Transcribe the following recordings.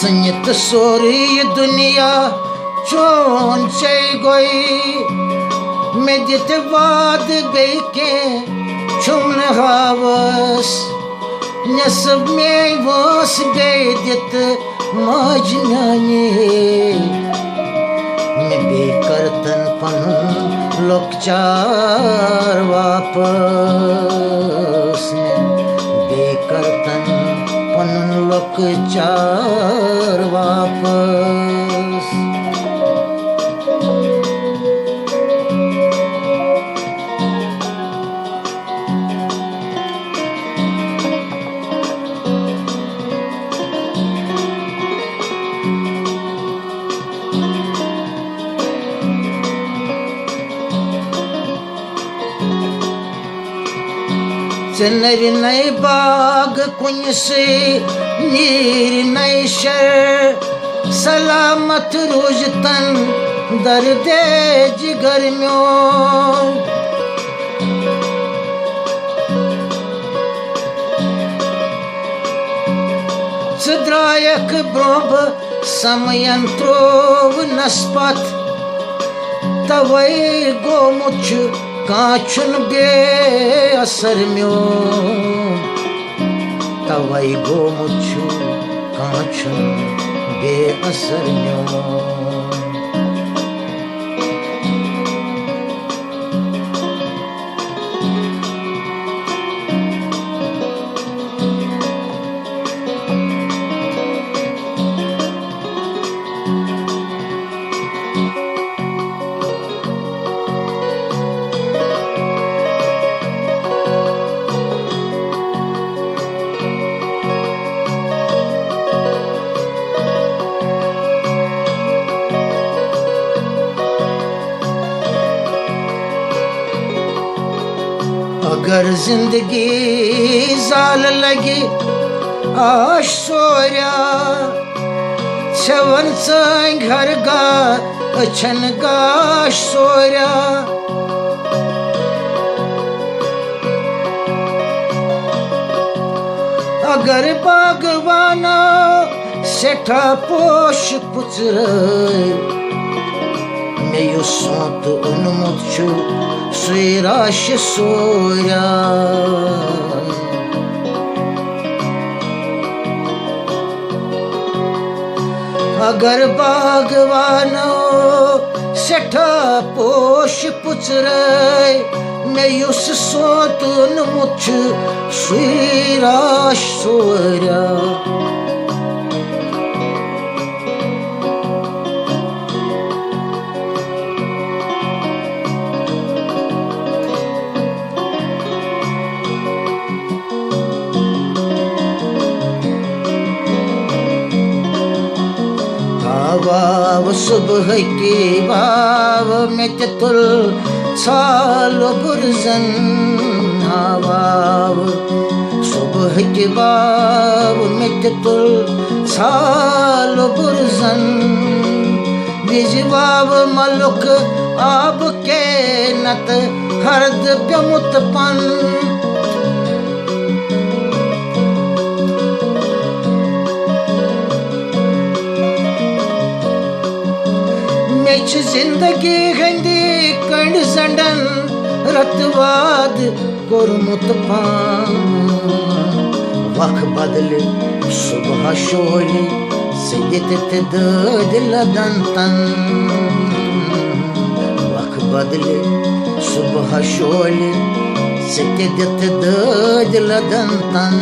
Sannihit sorry दुनिया चोन चे गई में दित बाद गई के चुन हावस नसब में वस गई दित मजनाने में बेकर्तन पन लोकचार वापस बेकर्तन पन लोकचार वापस नर नए बाग कुन से नीर नए शर सलामत रोज तन दर्दे जिगर म्यों सद्रायक ब्रोब समयंत्रोव नस्पत तवई गोमुच काचुन बे असर म्यो तवई गोमुछु काचुन बे असर म्यो अगर जिंदगी जाल लगी आश सोया छवन घर गा अछन गाश सोया अगर बागवाना सेठा पोश पुचर में यु सोत उन्मुत छु सुराश सोया अगर बागवानो सेठा पोश पुचरे में युस सोतुन मुछ सुराश सोया वाव सुबह की वाव में तुल सालो बुरजन वाव सुबह की वाव में तुल सालो बुरजन बिज वाव मलुक आब के नत हरद प्यमुतपन जिंदगी गंदी कंड संडन रतवाद कोरमुत पान वख बदले सुबह शोली सियत दिल दंतन वख बदले सुबह शोली सियत दिल दंतन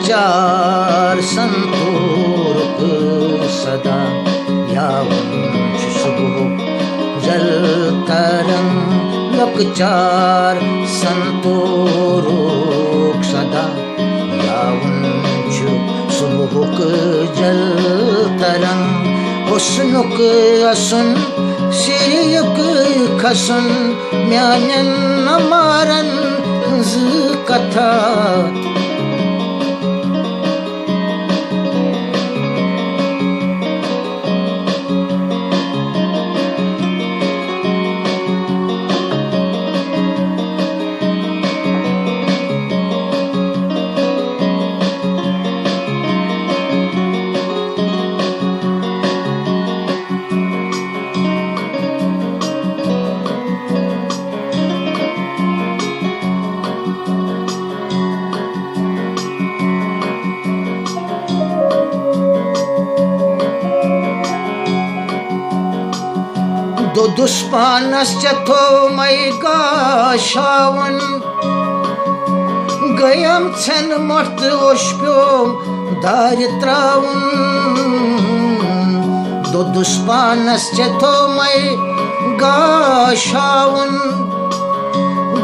चार संतूर सदा यावंश सुबह जल तरंग लोक चार संतूर सदा यावंश सुबह जल तरंग हुस्नुक असुन सिरियुक खसुन म्यानन अमारन कथा दुष्पानश्च थोमै गाशावन गयम छन मर्त ओष्प्योम दारित्रावन दुष्पानश्च थोमै गाशावन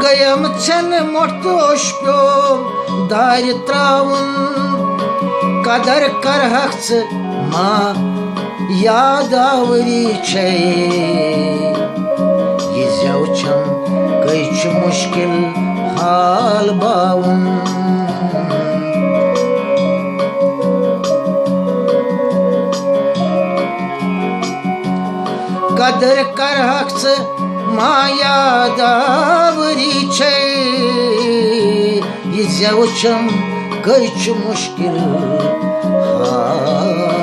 गयम छन मर्त ओष्प्योम दारित्रावन कदर करहक्स मा यादावरी छे ये ज़्यावचम कैच मुश्किल हाल बावन कदर कर हक्स मा यादावरी छे ये ज़्यावचम कैच मुश्किल हाल